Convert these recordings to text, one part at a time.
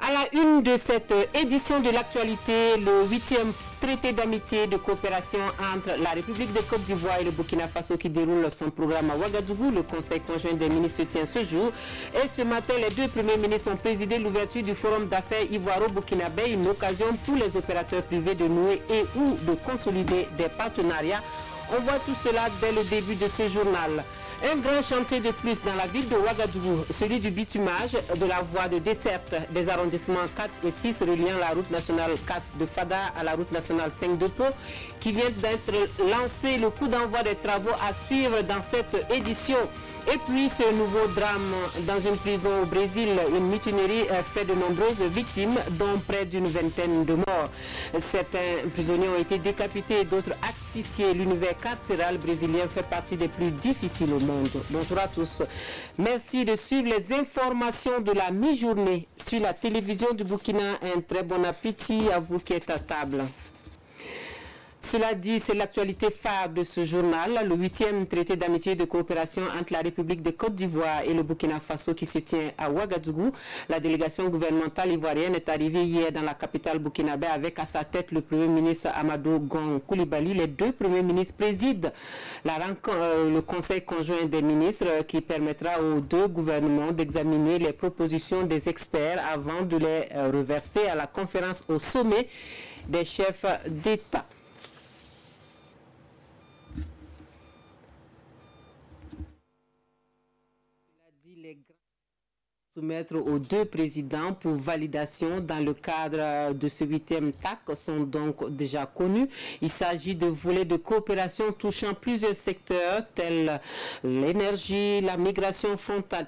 À la une de cette édition de l'actualité, le 8e traité d'amitié et de coopération entre la République de Côte d'Ivoire et le Burkina Faso qui déroule son programme à Ouagadougou. Le Conseil conjoint des ministres tient ce jour. Et ce matin, les deux premiers ministres ont présidé l'ouverture du Forum d'affaires ivoiro-burkinabé, une occasion pour les opérateurs privés de nouer et ou de consolider des partenariats. On voit tout cela dès le début de ce journal. Un grand chantier de plus dans la ville de Ouagadougou, celui du bitumage de la voie de desserte des arrondissements 4 et 6 reliant la route nationale 4 de Fada à la route nationale 5 de Pau, qui vient d'être lancé. Le coup d'envoi des travaux à suivre dans cette édition. Et puis ce nouveau drame dans une prison au Brésil, une mutinerie fait de nombreuses victimes, dont près d'une vingtaine de morts. Certains prisonniers ont été décapités et d'autres asphyxiés. L'univers carcéral brésilien fait partie des plus difficiles au monde. Bonjour à tous. Merci de suivre les informations de la mi-journée sur la télévision du Burkina. Un très bon appétit à vous qui êtes à table. Cela dit, c'est l'actualité phare de ce journal, le 8e traité d'amitié et de coopération entre la République de Côte d'Ivoire et le Burkina Faso qui se tient à Ouagadougou. La délégation gouvernementale ivoirienne est arrivée hier dans la capitale burkinabé avec à sa tête le Premier ministre Amadou Gon Coulibaly. Les deux premiers ministres président le Conseil conjoint des ministres qui permettra aux deux gouvernements d'examiner les propositions des experts avant de les reverser à la conférence au sommet des chefs d'État. Soumettre aux deux présidents pour validation dans le cadre de ce 8e TAC sont donc déjà connus. Il s'agit de volets de coopération touchant plusieurs secteurs tels l'énergie, la migration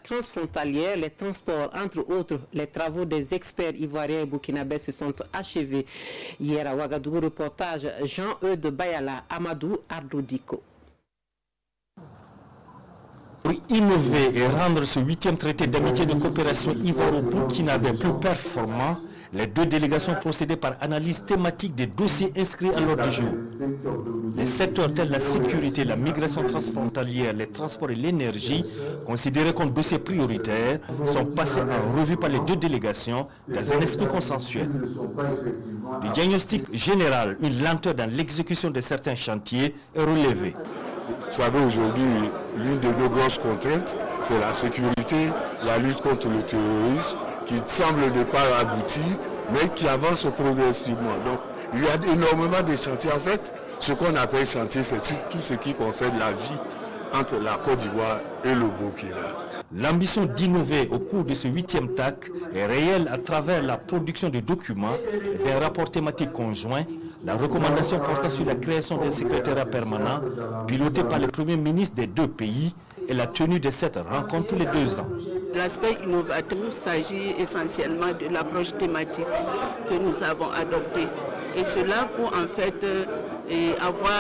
transfrontalière, les transports, entre autres. Les travaux des experts ivoiriens et burkinabés se sont achevés hier à Ouagadougou. Reportage Jean-Eudes Bayala, Amadou Ardodiko. Pour innover et rendre ce 8e traité d'amitié de coopération ivoiro-burkinabé plus performant, les deux délégations procédaient par analyse thématique des dossiers inscrits à l'ordre du jour. Les secteurs tels la sécurité, la migration transfrontalière, les transports et l'énergie, considérés comme dossiers prioritaires, sont passés en revue par les deux délégations dans un esprit consensuel. Le diagnostic général, une lenteur dans l'exécution de certains chantiers, est relevé. Vous savez, aujourd'hui, l'une de nos grosses contraintes, c'est la sécurité, la lutte contre le terrorisme, qui semble ne pas aboutir, mais qui avance progressivement. Donc, il y a énormément de chantiers. En fait, ce qu'on appelle chantier, c'est tout ce qui concerne la vie entre la Côte d'Ivoire et le Burkina. L'ambition d'innover au cours de ce 8e TAC est réelle à travers la production de documents, des rapports thématiques conjoints, la recommandation portant sur la création d'un secrétariat permanent piloté par le Premier ministre des deux pays et la tenue de cette rencontre tous les 2 ans. L'aspect innovateur s'agit essentiellement de l'approche thématique que nous avons adoptée. Et cela pour en fait avoir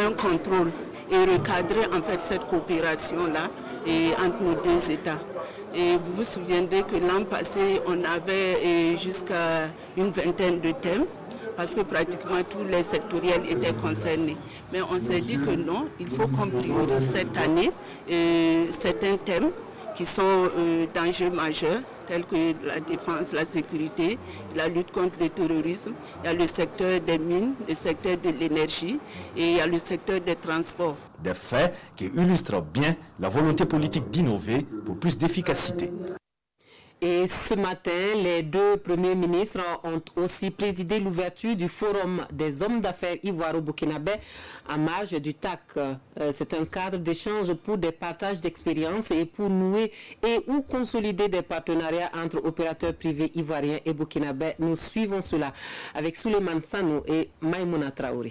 un contrôle et recadrer en fait cette coopération-là entre nos deux États. Et vous vous souviendrez que l'an passé, on avait jusqu'à une vingtaine de thèmes, parce que pratiquement tous les sectoriels étaient concernés. Mais on s'est dit que non, il faut qu'on priorise cette année certains thèmes qui sont d'enjeux majeurs, tels que la défense, la sécurité, la lutte contre le terrorisme. Il y a le secteur des mines, le secteur de l'énergie et il y a le secteur des transports. Des faits qui illustrent bien la volonté politique d'innover pour plus d'efficacité. Et ce matin, les deux premiers ministres ont aussi présidé l'ouverture du Forum des hommes d'affaires ivoiro-burkinabé en marge du TAC. C'est un cadre d'échange pour des partages d'expériences et pour nouer et ou consolider des partenariats entre opérateurs privés ivoiriens et burkinabés. Nous suivons cela avec Souleymane Sanou et Maïmouna Traoré.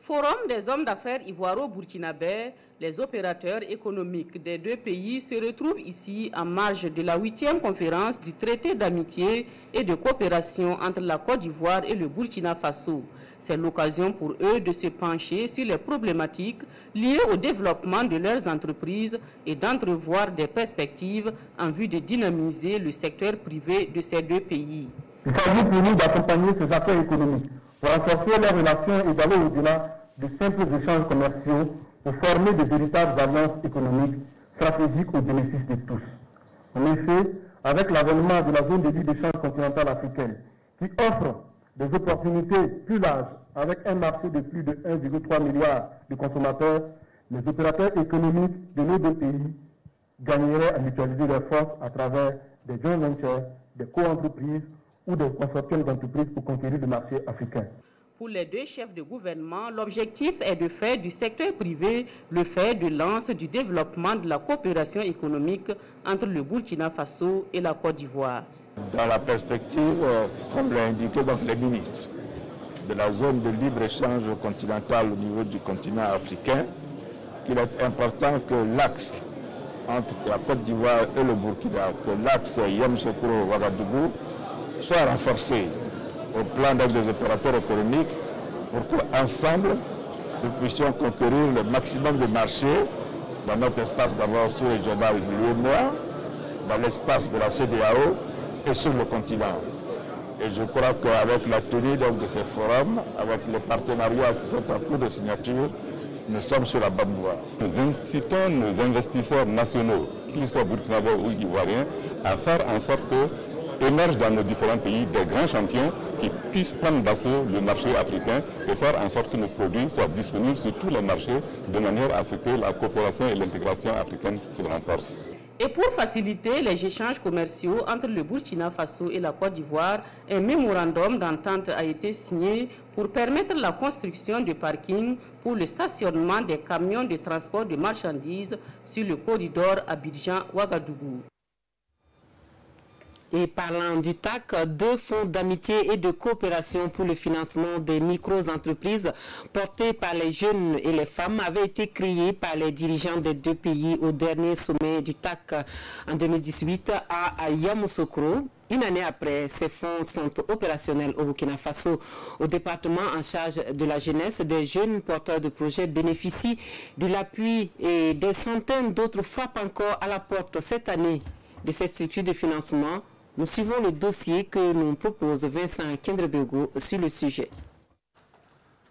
Forum des hommes d'affaires ivoiro-burkinabés, les opérateurs économiques des deux pays se retrouvent ici en marge de la 8e conférence du traité d'amitié et de coopération entre la Côte d'Ivoire et le Burkina Faso. C'est l'occasion pour eux de se pencher sur les problématiques liées au développement de leurs entreprises et d'entrevoir des perspectives en vue de dynamiser le secteur privé de ces deux pays. Il s'agit pour nous d'accompagner ces affaires économiques pour renforcer les relations et d'aller au-delà de simples échanges commerciaux pour former de véritables alliances économiques stratégiques au bénéfice de tous. En effet, avec l'avènement de la zone de libre-échange continentale africaine, qui offre des opportunités plus larges avec un marché de plus de 1,3 milliard de consommateurs, les opérateurs économiques de nos deux pays gagneraient à mutualiser leurs forces à travers des joint ventures, des co-entreprises ou des consortiums d'entreprises pour conquérir le marché africain. Pour les deux chefs de gouvernement, l'objectif est de faire du secteur privé le fer de lance du développement de la coopération économique entre le Burkina Faso et la Côte d'Ivoire. Dans la perspective, comme l'a indiqué donc les ministres, de la zone de libre-échange continentale au niveau du continent africain, qu'il est important que l'axe entre la Côte d'Ivoire et le Burkina, que l'axe Yamoussoukro-Ouagadougou soit renforcé au plan des opérateurs économiques pour qu'ensemble, nous puissions conquérir le maximum de marchés dans notre espace d'abord sous-régional UEMOA, dans l'espace de la CEDEAO et sur le continent. Et je crois qu'avec la tenue de ces forums, avec les partenariats qui sont en cours de signature, nous sommes sur la bonne voie. Nous incitons nos investisseurs nationaux, qu'ils soient burkinabés ou ivoiriens, à faire en sorte que émergent dans nos différents pays des grands champions qui puissent prendre d'assaut le marché africain et faire en sorte que nos produits soient disponibles sur tous les marchés de manière à ce que la coopération et l'intégration africaine se renforcent. Et pour faciliter les échanges commerciaux entre le Burkina Faso et la Côte d'Ivoire, un mémorandum d'entente a été signé pour permettre la construction de parkings pour le stationnement des camions de transport de marchandises sur le corridor Abidjan-Ouagadougou. Et parlant du TAC, deux fonds d'amitié et de coopération pour le financement des micro-entreprises portés par les jeunes et les femmes avaient été créés par les dirigeants des deux pays au dernier sommet du TAC en 2018 à Yamoussoukro. Une année après, ces fonds sont opérationnels au Burkina Faso. Au département en charge de la jeunesse, des jeunes porteurs de projets bénéficient de l'appui et des centaines d'autres frappent encore à la porte cette année de ces structures de financement. Nous suivons le dossier que nous propose Vincent Kendrebego sur le sujet.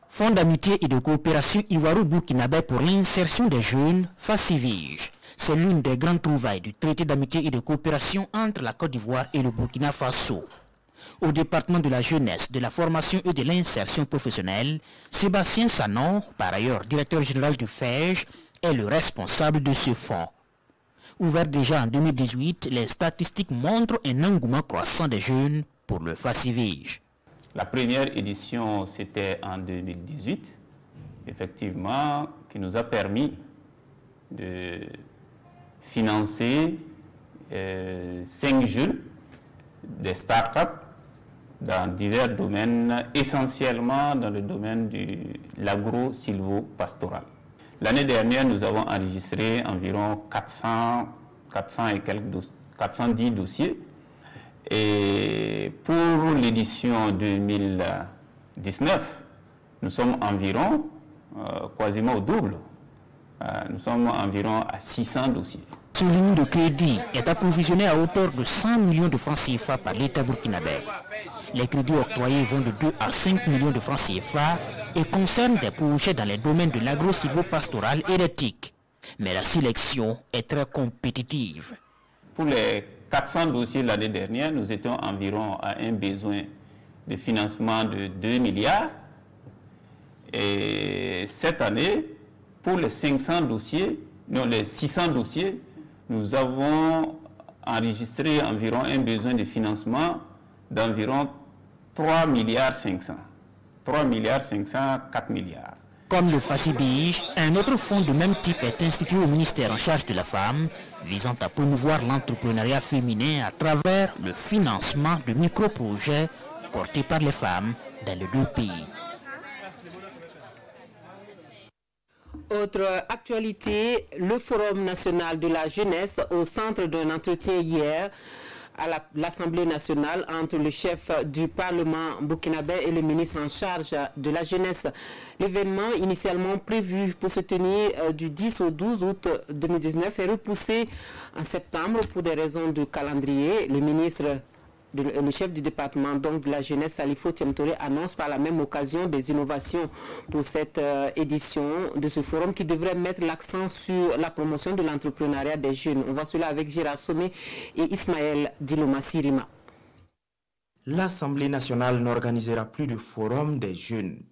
Fonds d'amitié et de coopération ivoiro-burkinabé pour l'insertion des jeunes, FACIVIGE. C'est l'une des grandes trouvailles du traité d'amitié et de coopération entre la Côte d'Ivoire et le Burkina Faso. Au département de la jeunesse, de la formation et de l'insertion professionnelle, Sébastien Sanon, par ailleurs directeur général du FEJ, est le responsable de ce fonds. Ouvert déjà en 2018, les statistiques montrent un engouement croissant des jeunes pour le FACIVIGE. La première édition, c'était en 2018, effectivement, qui nous a permis de financer 5 jeunes, des start-up dans divers domaines, essentiellement dans le domaine de l'agro-silvo-pastoral. L'année dernière, nous avons enregistré environ 410 dossiers. Et pour l'édition 2019, nous sommes environ quasiment au double. Nous sommes environ à 600 dossiers. Ce ligne de crédit est approvisionné à hauteur de 100 millions de francs CFA par l'État burkinabé. Les crédits octroyés vont de 2 à 5 millions de francs CFA et concernent des projets dans les domaines de l'agro-silvo-pastoral et l'éthique. Mais la sélection est très compétitive. Pour les 400 dossiers l'année dernière, nous étions environ à un besoin de financement de 2 milliards. Et cette année, pour les 500 dossiers, non, les 600 dossiers, nous avons enregistré environ un besoin de financement d'environ 3 milliards 500. 3 milliards 500, 4 milliards. Comme le FACIVIGE, un autre fonds de même type est institué au ministère en charge de la femme, visant à promouvoir l'entrepreneuriat féminin à travers le financement de micro-projets portés par les femmes dans les deux pays. Autre actualité, le Forum national de la jeunesse au centre d'un entretien hier à l'Assemblée nationale entre le chef du Parlement burkinabé et le ministre en charge de la jeunesse. L'événement initialement prévu pour se tenir du 10 au 12 août 2019 est repoussé en septembre pour des raisons de calendrier. Le ministre le chef du département donc de la jeunesse, Salifou Thiam-Touré, annonce par la même occasion des innovations pour cette édition de ce forum qui devrait mettre l'accent sur la promotion de l'entrepreneuriat des jeunes. On voit cela avec Gérard Somé et Ismaël Diloma Sirima. L'Assemblée nationale n'organisera plus de forum des jeunes.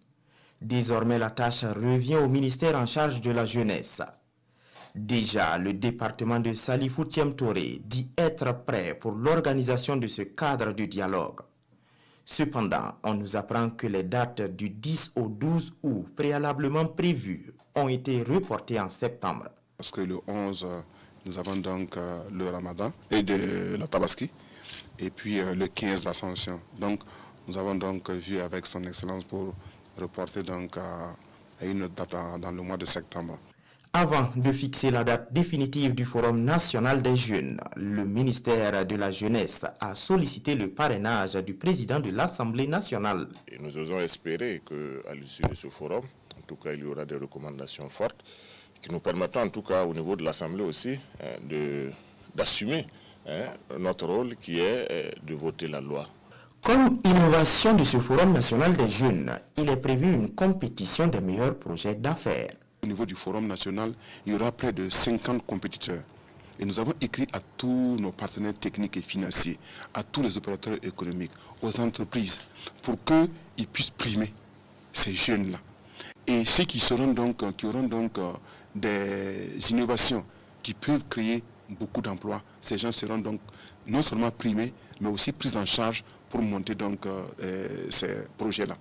Désormais, la tâche revient au ministère en charge de la jeunesse. Déjà, le département de Salifou Thiam-Touré dit être prêt pour l'organisation de ce cadre de dialogue. Cependant, on nous apprend que les dates du 10 au 12 août préalablement prévues ont été reportées en septembre. Parce que le 11, nous avons donc le Ramadan et de la Tabaski, et puis le 15, l'Ascension. Donc, nous avons donc vu avec son Excellence pour reporter donc à une autre date dans le mois de septembre. Avant de fixer la date définitive du Forum national des jeunes, le ministère de la Jeunesse a sollicité le parrainage du président de l'Assemblée nationale. Et nous osons espérer qu'à l'issue de ce forum, en tout cas, il y aura des recommandations fortes qui nous permettront, en tout cas au niveau de l'Assemblée aussi, d'assumer notre rôle qui est de voter la loi. Comme innovation de ce Forum national des jeunes, il est prévu une compétition des meilleurs projets d'affaires. Au niveau du Forum national, il y aura près de 50 compétiteurs. Et nous avons écrit à tous nos partenaires techniques et financiers, à tous les opérateurs économiques, aux entreprises, pour qu'ils puissent primer ces jeunes-là. Et ceux qui auront donc des innovations qui peuvent créer beaucoup d'emplois, ces gens seront donc non seulement primés, mais aussi pris en charge pour monter donc ces projets-là.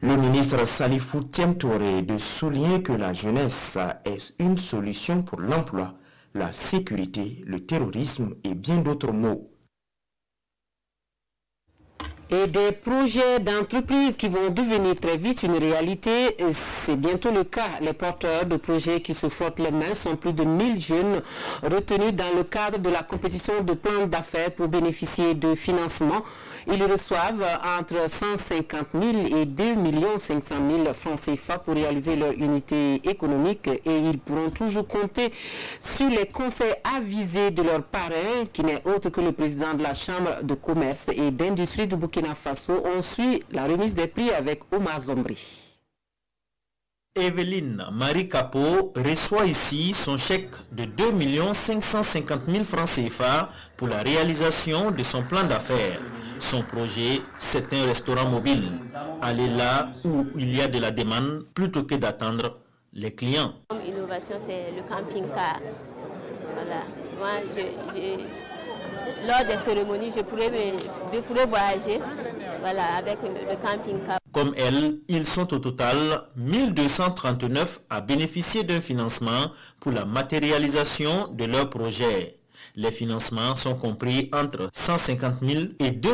Le ministre Salifou Thiam-Touré de souligner que la jeunesse est une solution pour l'emploi, la sécurité, le terrorisme et bien d'autres maux. Et des projets d'entreprise qui vont devenir très vite une réalité, c'est bientôt le cas. Les porteurs de projets qui se frottent les mains sont plus de 1000 jeunes retenus dans le cadre de la compétition de plans d'affaires pour bénéficier de financement. Ils reçoivent entre 150 000 et 2 500 000 francs CFA pour réaliser leur unité économique et ils pourront toujours compter sur les conseils avisés de leur parrain qui n'est autre que le président de la Chambre de commerce et d'industrie du Burkina Faso. On suit la remise des prix avec Omar Zombri. Evelyne Marie Capot reçoit ici son chèque de 2 550 000 francs CFA pour la réalisation de son plan d'affaires. Son projet, c'est un restaurant mobile. Aller là où il y a de la demande plutôt que d'attendre les clients. L'innovation, c'est le camping-car. Voilà. Moi, lors des cérémonies, je pourrais voyager avec le camping-car. Comme elle, ils sont au total 1239 à bénéficier d'un financement pour la matérialisation de leur projet. Les financements sont compris entre 150 000 et 2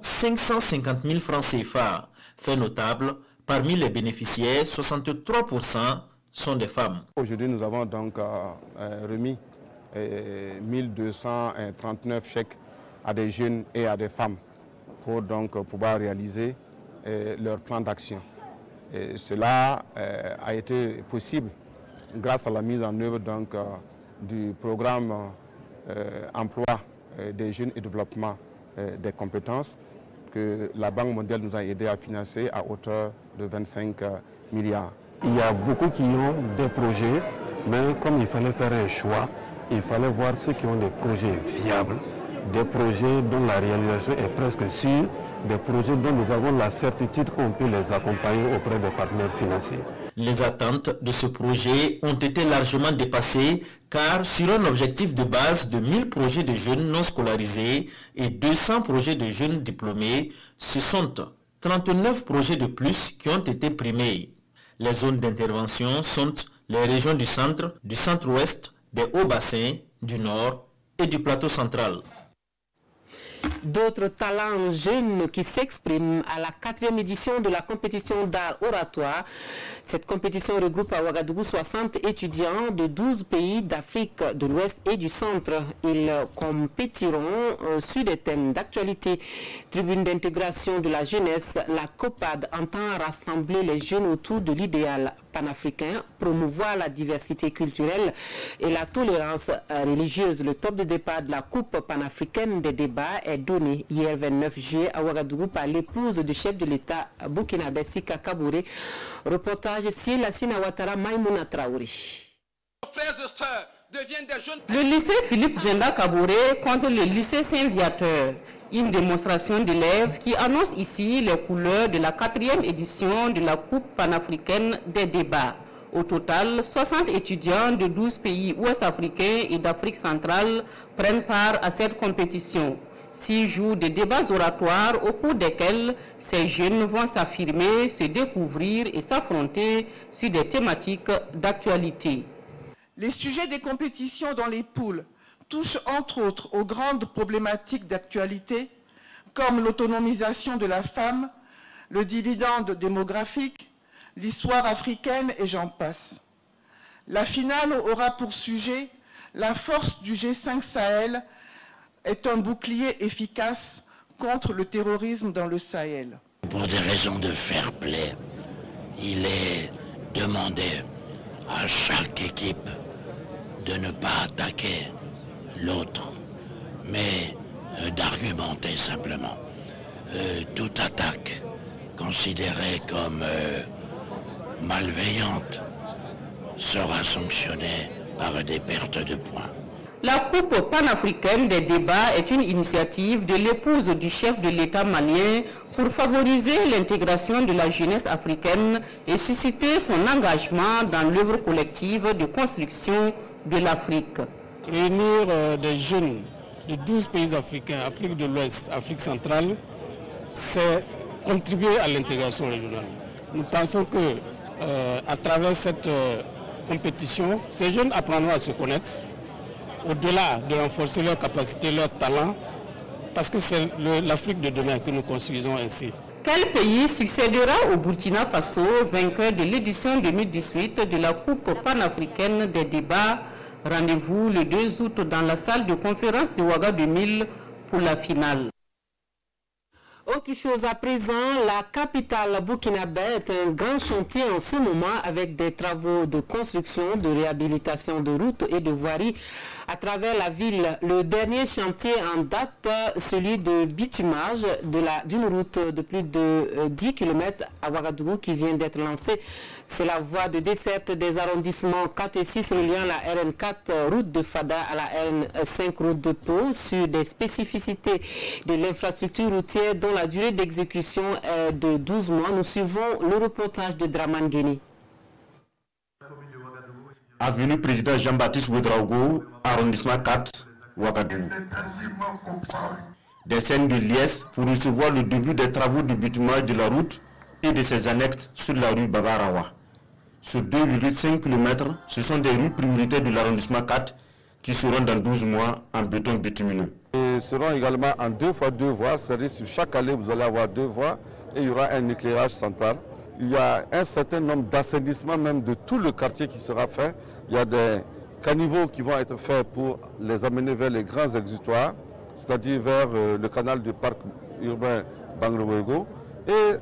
550 000 francs CFA. Fait notable, parmi les bénéficiaires, 63% sont des femmes. Aujourd'hui, nous avons donc remis 1239 chèques à des jeunes et à des femmes pour donc pouvoir réaliser leur plan d'action. Cela a été possible grâce à la mise en œuvre donc, du programme emploi des jeunes et développement des compétences que la Banque mondiale nous a aidé à financer à hauteur de 25 milliards. Il y a beaucoup qui ont des projets, mais comme il fallait faire un choix, il fallait voir ceux qui ont des projets viables, des projets dont la réalisation est presque sûre, des projets dont nous avons la certitude qu'on peut les accompagner auprès des partenaires financiers. Les attentes de ce projet ont été largement dépassées car sur un objectif de base de 1000 projets de jeunes non scolarisés et 200 projets de jeunes diplômés, ce sont 39 projets de plus qui ont été primés. Les zones d'intervention sont les régions du centre-ouest, des hauts-bassins, du nord et du plateau central. D'autres talents jeunes qui s'expriment à la 4e édition de la compétition d'art oratoire. Cette compétition regroupe à Ouagadougou 60 étudiants de 12 pays d'Afrique de l'Ouest et du Centre. Ils compétiront sur des thèmes d'actualité. Tribune d'intégration de la jeunesse, la COPAD entend rassembler les jeunes autour de l'idéal panafricain, promouvoir la diversité culturelle et la tolérance religieuse. Le top de départ de la Coupe panafricaine des débats est donné hier 29 juillet à Ouagadougou par l'épouse du chef de l'État burkinabé Sika Kaboré. Reportage sur la Ouattara Maïmouna Traoré. Le lycée Philippe Zenda Kaboré contre le lycée Saint-Viateur. Une démonstration d'élèves qui annonce ici les couleurs de la 4e édition de la Coupe panafricaine des débats. Au total, 60 étudiants de 12 pays ouest-africains et d'Afrique centrale prennent part à cette compétition. 6 jours de débats oratoires au cours desquels ces jeunes vont s'affirmer, se découvrir et s'affronter sur des thématiques d'actualité. Les sujets des compétitions dans les poules touchent entre autres aux grandes problématiques d'actualité comme l'autonomisation de la femme, le dividende démographique, l'histoire africaine et j'en passe. La finale aura pour sujet la force du G5 Sahel est un bouclier efficace contre le terrorisme dans le Sahel. Pour des raisons de fair play, il est demandé à chaque équipe de ne pas attaquer l'autre, mais d'argumenter simplement. Toute attaque considérée comme malveillante sera sanctionnée par des pertes de points. La Coupe panafricaine des débats est une initiative de l'épouse du chef de l'État malien pour favoriser l'intégration de la jeunesse africaine et susciter son engagement dans l'œuvre collective de construction de l'Afrique. Réunir des jeunes de 12 pays africains, Afrique de l'Ouest, Afrique centrale, c'est contribuer à l'intégration régionale. Nous pensons que à travers cette compétition, ces jeunes apprendront à se connaître, au-delà de renforcer leurs capacités, leurs talents, parce que c'est l'Afrique de demain que nous construisons ainsi. Quel pays succédera au Burkina Faso, vainqueur de l'édition 2018 de la Coupe panafricaine des débats? Rendez-vous le 2 août dans la salle de conférence de Ouaga 2000 pour la finale. Autre chose à présent, la capitale burkinabé est un grand chantier en ce moment avec des travaux de construction, de réhabilitation de routes et de voiries à travers la ville. Le dernier chantier en date, celui de bitumage d'une route de plus de 10 km à Ouagadougou qui vient d'être lancée. C'est la voie de desserte des arrondissements 4 et 6 reliant la RN4 route de Fada à la RN5 route de Pau sur des spécificités de l'infrastructure routière dont la durée d'exécution est de 12 mois. Nous suivons le reportage de Draman Guéni. Avenue Président Jean-Baptiste Ouedraogo, arrondissement 4, Ouagadougou. Des scènes de liesse pour recevoir le début des travaux de bitumage de la route et de ses annexes sur la rue Babarawa. Sur 2,5 km, ce sont des rues prioritaires de l'arrondissement 4 qui seront dans 12 mois en béton bitumineux. Et seront également en 2 fois 2 voies, c'est-à-dire sur chaque allée vous allez avoir 2 voies et il y aura un éclairage central. Il y a un certain nombre d'assainissements même de tout le quartier qui sera fait. Il y a des caniveaux qui vont être faits pour les amener vers les grands exutoires, c'est-à-dire vers le canal du parc urbain Bangrouego. Et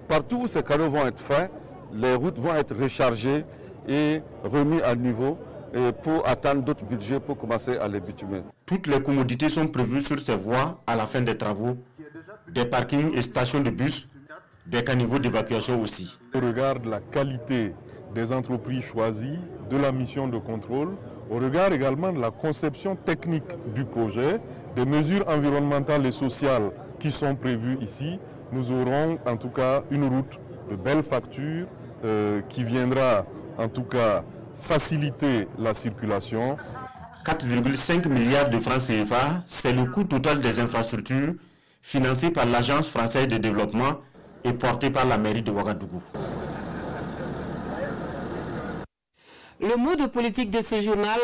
partout où ces canaux vont être faits, les routes vont être rechargées et remises à niveau pour attendre d'autres budgets pour commencer à les bitumer. Toutes les commodités sont prévues sur ces voies à la fin des travaux, des parkings et stations de bus, des caniveaux d'évacuation aussi. Au regard de la qualité des entreprises choisies, de la mission de contrôle, au regard également de la conception technique du projet, des mesures environnementales et sociales qui sont prévues ici, nous aurons en tout cas une route de belle facture qui viendra en tout cas faciliter la circulation. 4,5 milliards de francs CFA, c'est le coût total des infrastructures financées par l'Agence française de développement et portée par la mairie de Ouagadougou. Le mot de politique de ce journal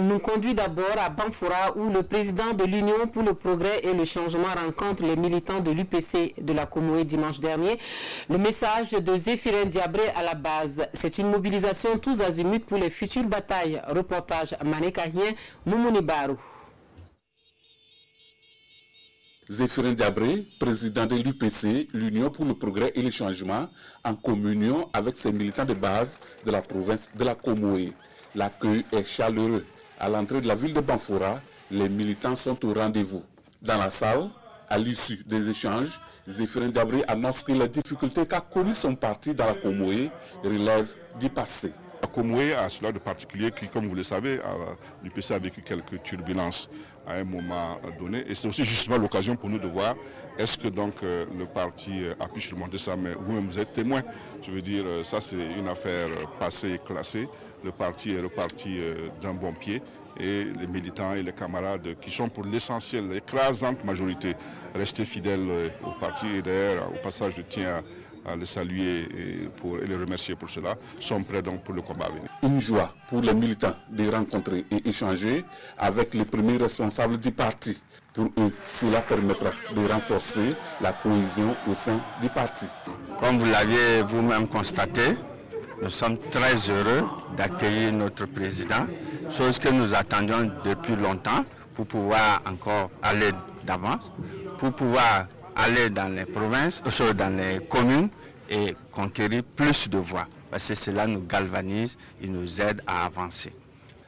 nous conduit d'abord à Banfora où le président de l'Union pour le progrès et le changement rencontre les militants de l'UPC de la Comoé dimanche dernier. Le message de Zéphirin Diabré à la base, c'est une mobilisation tous azimuts pour les futures batailles. Reportage Mané Kahien, Moumouni Barou. Zéphirin Diabré, président de l'UPC, l'Union pour le progrès et le changement, en communion avec ses militants de base de la province de la Comoé. L'accueil est chaleureux. À l'entrée de la ville de Banfora, les militants sont au rendez-vous. Dans la salle, à l'issue des échanges, Zéphirin Diabré annonce que les difficultés qu'a connues son parti dans la Comoé relèvent du passé. La Comoé a cela de particulier qui, comme vous le savez, l'UPC a vécu quelques turbulences à un moment donné. Et c'est aussi justement l'occasion pour nous de voir est-ce que donc le parti a pu surmonter ça. Mais vous-même, vous êtes témoin. Je veux dire, ça c'est une affaire passée et classée. Le parti est reparti d'un bon pied. Et les militants et les camarades qui sont pour l'essentiel, l'écrasante majorité, restés fidèles au parti. Et d'ailleurs, au passage, je tiens à les saluer et les remercier pour cela, sont prêts donc pour le combat à venir. Une joie pour les militants de rencontrer et échanger avec les premiers responsables du parti. Pour eux, cela permettra de renforcer la cohésion au sein du parti. Comme vous l'aviez vous-même constaté, nous sommes très heureux d'accueillir notre président, chose que nous attendions depuis longtemps pour pouvoir encore aller d'avance, pour pouvoir aller dans les provinces, dans les communes et conquérir plus de voix. Parce que cela nous galvanise et nous aide à avancer.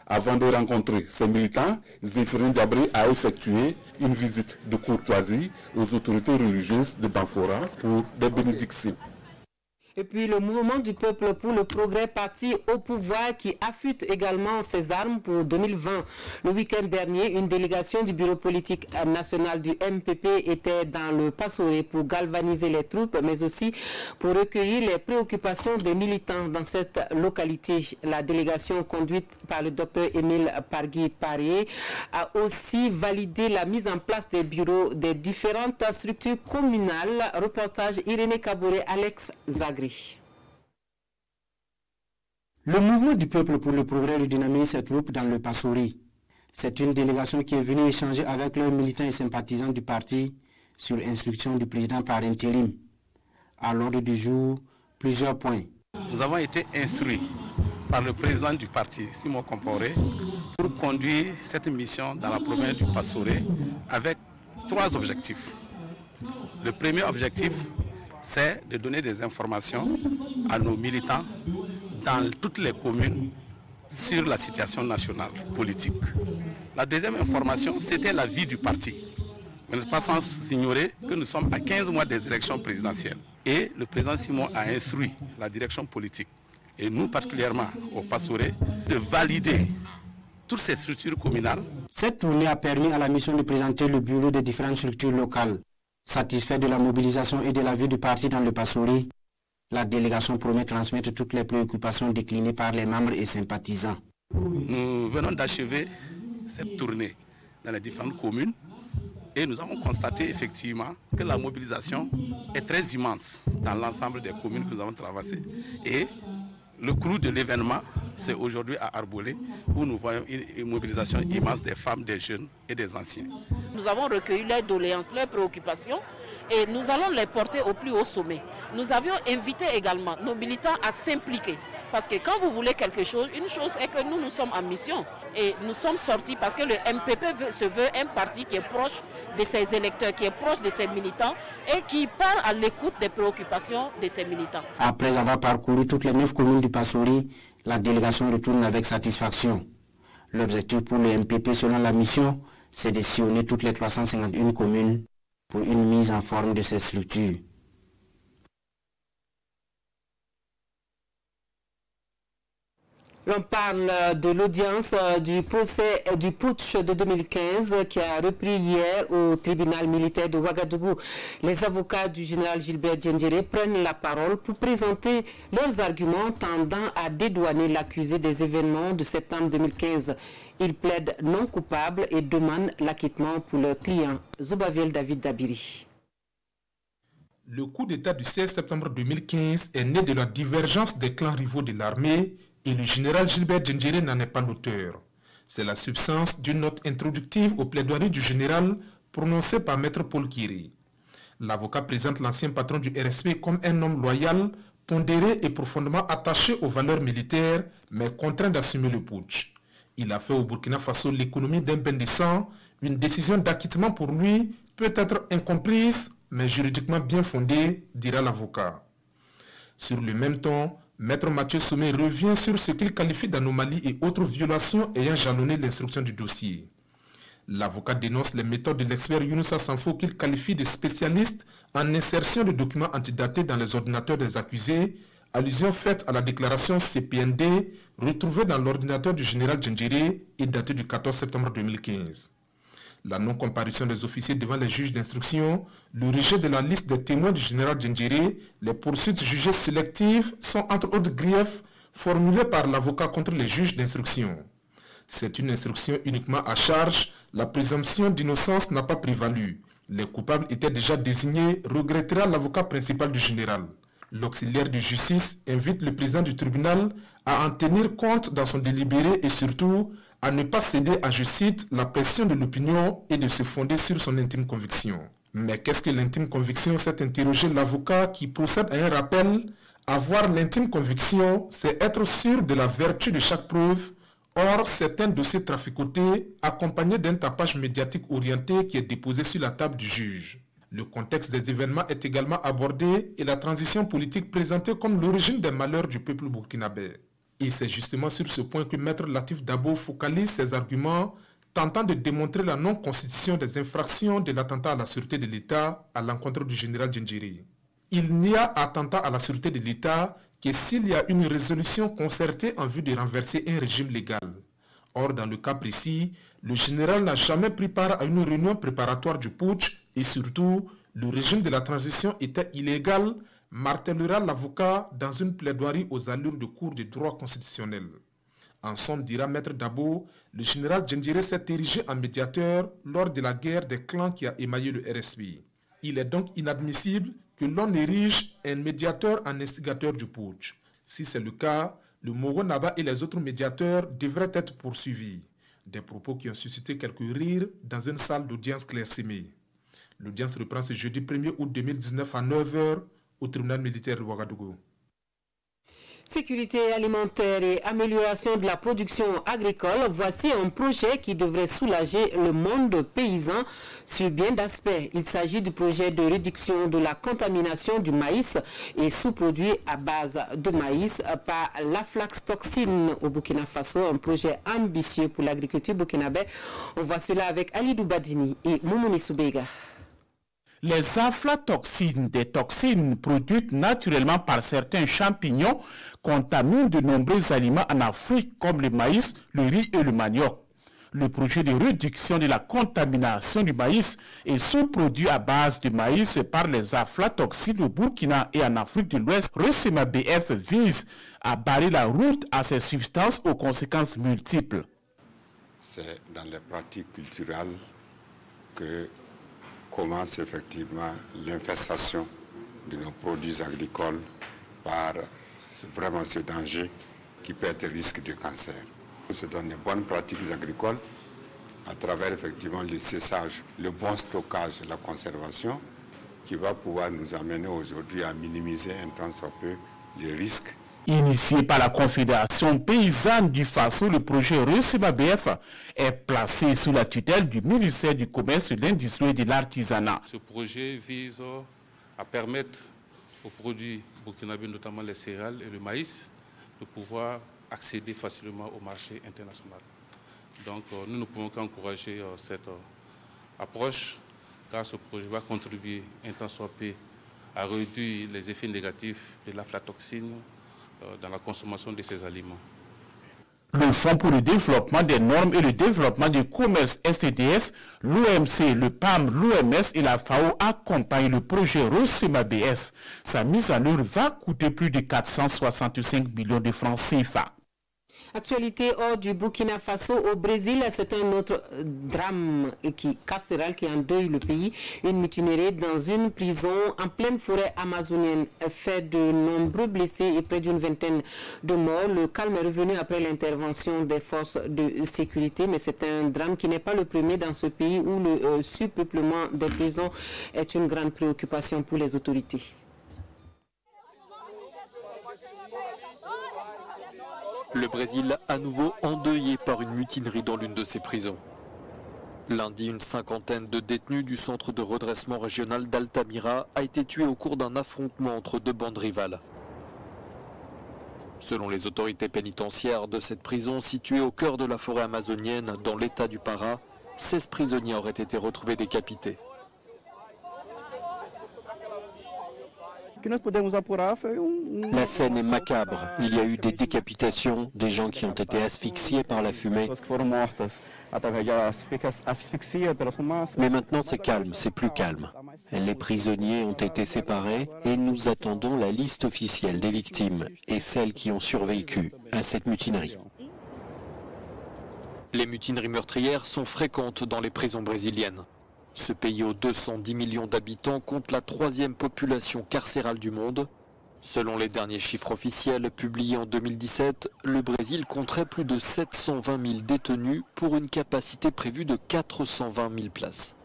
Avant de rencontrer ces militants, Zéphirin Diabré a effectué une visite de courtoisie aux autorités religieuses de Banfora pour des bénédictions. Et puis le mouvement du peuple pour le progrès parti au pouvoir qui affûte également ses armes pour 2020. Le week-end dernier, une délégation du bureau politique national du MPP était dans le Passoré pour galvaniser les troupes, mais aussi pour recueillir les préoccupations des militants dans cette localité. La délégation conduite par le docteur Émile Pargui-Parié a aussi validé la mise en place des bureaux des différentes structures communales. Reportage Irénée Kaboré, Alex Zagri. Le mouvement du peuple pour le progrès dynamise ses troupes dans le Passoré. C'est une délégation qui est venue échanger avec leurs militants et sympathisants du parti sur instruction du président par intérim. À l'ordre du jour, plusieurs points. Nous avons été instruits par le président du parti, Simon Comporé, pour conduire cette mission dans la province du Passoré avec 3 objectifs. Le premier objectif, c'est de donner des informations à nos militants dans toutes les communes sur la situation nationale politique. La deuxième information, c'était la vie du parti. Vous n'êtes pas sans ignorer que nous sommes à 15 mois des élections présidentielles. Et le président Simon a instruit la direction politique, et nous particulièrement au Passoré, de valider toutes ces structures communales. Cette tournée a permis à la mission de présenter le bureau des différentes structures locales. Satisfait de la mobilisation et de la vie du parti dans le Passoré, la délégation promet transmettre toutes les préoccupations déclinées par les membres et sympathisants. Nous venons d'achever cette tournée dans les différentes communes et nous avons constaté effectivement que la mobilisation est très immense dans l'ensemble des communes que nous avons traversées. Et le clou de l'événement, c'est aujourd'hui à Arbolé, où nous voyons une mobilisation immense des femmes, des jeunes et des anciens. Nous avons recueilli leurs doléances, leurs préoccupations et nous allons les porter au plus haut sommet. Nous avions invité également nos militants à s'impliquer. Parce que quand vous voulez quelque chose, une chose est que nous sommes en mission. Et nous sommes sortis parce que le MPP se veut un parti qui est proche de ses électeurs, qui est proche de ses militants et qui part à l'écoute des préoccupations de ses militants. Après avoir parcouru toutes les 9 communes du Passoré, la délégation retourne avec satisfaction. L'objectif pour le MPP selon la mission, c'est de sillonner toutes les 351 communes pour une mise en forme de ces structures. On parle de l'audience du procès du putsch de 2015 qui a repris hier au tribunal militaire de Ouagadougou. Les avocats du général Gilbert Diendéré prennent la parole pour présenter leurs arguments tendant à dédouaner l'accusé des événements de septembre 2015. Ils plaident non coupables et demandent l'acquittement pour leur client, Zubaviel David Dabiri. Le coup d'État du 16 septembre 2015 est né de la divergence des clans rivaux de l'armée et le général Gilbert Diendéré n'en est pas l'auteur. C'est la substance d'une note introductive au plaidoirie du général prononcée par Maître Paul Kiré. L'avocat présente l'ancien patron du RSP comme un homme loyal, pondéré et profondément attaché aux valeurs militaires, mais contraint d'assumer le putsch. Il a fait au Burkina Faso l'économie d'un bain de sang, une décision d'acquittement pour lui, peut être incomprise, mais juridiquement bien fondée, dira l'avocat. Sur le même ton, Maître Mathieu Sommet revient sur ce qu'il qualifie d'anomalies et autres violations ayant jalonné l'instruction du dossier. L'avocat dénonce les méthodes de l'expert Younoussa Sanfo qu'il qualifie de spécialiste en insertion de documents antidatés dans les ordinateurs des accusés, allusion faite à la déclaration CPND retrouvée dans l'ordinateur du général Djendjéré et datée du 14 septembre 2015. La non-comparution des officiers devant les juges d'instruction, le rejet de la liste des témoins du général Djendjéré, les poursuites jugées sélectives sont entre autres griefs formulés par l'avocat contre les juges d'instruction. C'est une instruction uniquement à charge, la présomption d'innocence n'a pas prévalu. Les coupables étaient déjà désignés, regrettera l'avocat principal du général. L'auxiliaire de justice invite le président du tribunal à en tenir compte dans son délibéré et surtout à ne pas céder à, je cite, la pression de l'opinion et de se fonder sur son intime conviction. Mais qu'est-ce que l'intime conviction, s'est interrogé l'avocat qui procède à un rappel. Avoir l'intime conviction, c'est être sûr de la vertu de chaque preuve. Or, certains dossiers traficotés accompagnés d'un tapage médiatique orienté qui est déposé sur la table du juge. Le contexte des événements est également abordé et la transition politique présentée comme l'origine des malheurs du peuple burkinabé. Et c'est justement sur ce point que Maître Latif Dabo focalise ses arguments, tentant de démontrer la non-constitution des infractions de l'attentat à la sûreté de l'État à l'encontre du général Djendjéré. Il n'y a attentat à la sûreté de l'État que s'il y a une résolution concertée en vue de renverser un régime légal. Or, dans le cas précis, le général n'a jamais pris part à une réunion préparatoire du putsch et surtout, le régime de la transition était illégal, martèlera l'avocat dans une plaidoirie aux allures de cours de droit constitutionnel. En somme, dira Maître Dabo, le général Djendjéré s'est érigé en médiateur lors de la guerre des clans qui a émaillé le RSP. Il est donc inadmissible que l'on érige un médiateur en instigateur du putsch. Si c'est le cas, le Mogo Naba et les autres médiateurs devraient être poursuivis. Des propos qui ont suscité quelques rires dans une salle d'audience clairsemée. L'audience reprend ce jeudi 1er août 2019 à 9h au tribunal militaire de Ouagadougou. Sécurité alimentaire et amélioration de la production agricole, voici un projet qui devrait soulager le monde paysan sur bien d'aspects. Il s'agit du projet de réduction de la contamination du maïs et sous-produits à base de maïs par l'aflatoxine au Burkina Faso, un projet ambitieux pour l'agriculture burkinabé. On voit cela avec Ali Doubadini et Moumouni Soubega. Les aflatoxines, des toxines produites naturellement par certains champignons, contaminent de nombreux aliments en Afrique comme le maïs, le riz et le manioc. Le projet de réduction de la contamination du maïs et sous-produits à base de maïs par les aflatoxines au Burkina et en Afrique de l'Ouest, RECEMA-BF vise à barrer la route à ces substances aux conséquences multiples. C'est dans les pratiques culturelles que commence effectivement l'infestation de nos produits agricoles par vraiment ce danger qui peut être risque de cancer. C'est dans les bonnes pratiques agricoles, à travers effectivement le séchage, le bon stockage, la conservation, qui va pouvoir nous amener aujourd'hui à minimiser un tant soit peu les risques. Initié par la Confédération paysanne du Faso, le projet RECEMA-BF est placé sous la tutelle du ministère du Commerce, de l'Industrie et de l'Artisanat. Ce projet vise à permettre aux produits burkinabés, notamment les céréales et le maïs, de pouvoir accéder facilement au marché international. Donc nous ne pouvons qu'encourager cette approche, car ce projet va contribuer un tant soit peu à réduire les effets négatifs de l'aflatoxine dans la consommation de ces aliments. Le Fonds pour le développement des normes et le développement du commerce STDF, l'OMC, le PAM, l'OMS et la FAO accompagnent le projet RECEMA-BF. Sa mise en œuvre va coûter plus de 465 millions de francs CFA. Actualité hors du Burkina Faso, au Brésil, c'est un autre drame carcéral qui endeuille le pays. Une mutinerie dans une prison en pleine forêt amazonienne fait de nombreux blessés et près d'une vingtaine de morts. Le calme est revenu après l'intervention des forces de sécurité, mais c'est un drame qui n'est pas le premier dans ce pays où le surpeuplement des prisons est une grande préoccupation pour les autorités. Le Brésil à nouveau endeuillé par une mutinerie dans l'une de ses prisons. Lundi, une cinquantaine de détenus du centre de redressement régional d'Altamira a été tué au cours d'un affrontement entre deux bandes rivales. Selon les autorités pénitentiaires de cette prison située au cœur de la forêt amazonienne dans l'état du Pará, 16 prisonniers auraient été retrouvés décapités. La scène est macabre. Il y a eu des décapitations, des gens qui ont été asphyxiés par la fumée. Mais maintenant c'est calme, c'est plus calme. Les prisonniers ont été séparés et nous attendons la liste officielle des victimes et celles qui ont survécu à cette mutinerie. Les mutineries meurtrières sont fréquentes dans les prisons brésiliennes. Ce pays aux 210 millions d'habitants compte la 3e population carcérale du monde. Selon les derniers chiffres officiels publiés en 2017, le Brésil compterait plus de 720 000 détenus pour une capacité prévue de 420 000 places.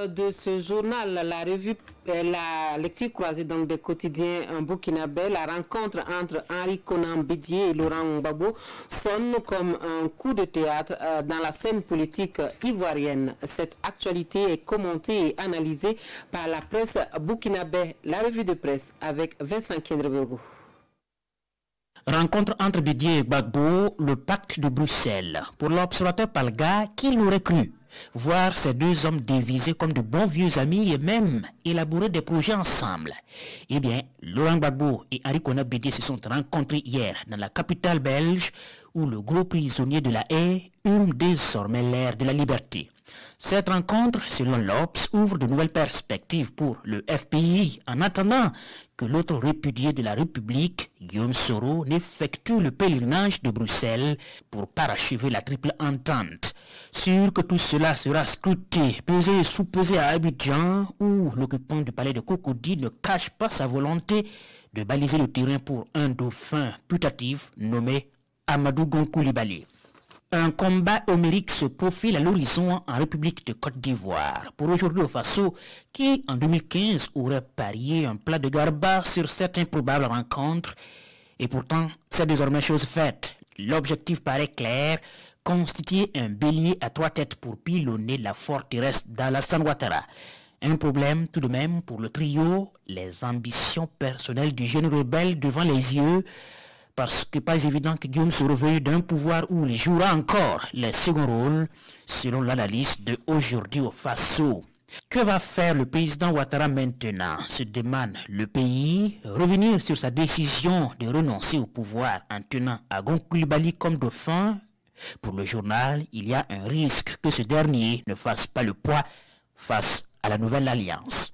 De ce journal, la lecture croisée donc des quotidiens burkinabés, la rencontre entre Henri Konan Bédié et Laurent Gbagbo sonne comme un coup de théâtre dans la scène politique ivoirienne. Cette actualité est commentée et analysée par la presse burkinabé, la revue de presse avec Vincent Kendrebogo. Rencontre entre Bédié et Gbagbo, le pacte de Bruxelles. Pour l'observateur Palga, qui l'aurait cru? Voir ces deux hommes divisés comme de bons vieux amis et même élaborer des projets ensemble. Eh bien, Laurent Gbagbo et Henri Konan Bédié se sont rencontrés hier dans la capitale belge où le gros prisonnier de la haie hume désormais l'air de la liberté. Cette rencontre, selon l'Obs, ouvre de nouvelles perspectives pour le FPI en attendant que l'autre répudié de la République, Guillaume Soro, n'effectue le pèlerinage de Bruxelles pour parachever la triple entente. Sûr que tout cela sera scruté, pesé et sous-pesé à Abidjan, où l'occupant du palais de Cocody ne cache pas sa volonté de baliser le terrain pour un dauphin putatif nommé Amadou Gon Coulibaly. Un combat homérique se profile à l'horizon en République de Côte d'Ivoire. Pour aujourd'hui au Faso, qui en 2015 aurait parié un plat de garba sur cette improbable rencontre. Et pourtant, c'est désormais chose faite. L'objectif paraît clair, constituer un bélier à 3 têtes pour pilonner la forteresse d'Alassane Ouattara. Un problème tout de même pour le trio, les ambitions personnelles du jeune rebelle devant les yeux, parce que pas évident que Guillaume se réveille d'un pouvoir où il jouera encore les seconds rôles, selon l'analyse de aujourd'hui au Faso. Que va faire le président Ouattara maintenant, se demande le pays. Revenir sur sa décision de renoncer au pouvoir en tenant à Gon Coulibaly comme dauphin. Pour le journal, il y a un risque que ce dernier ne fasse pas le poids face à la nouvelle alliance.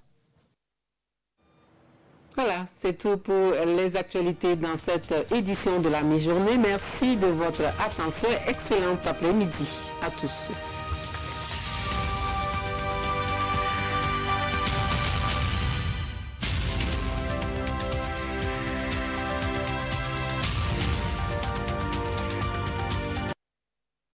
Voilà, c'est tout pour les actualités dans cette édition de la mi-journée. Merci de votre attention. Excellent après-midi à tous.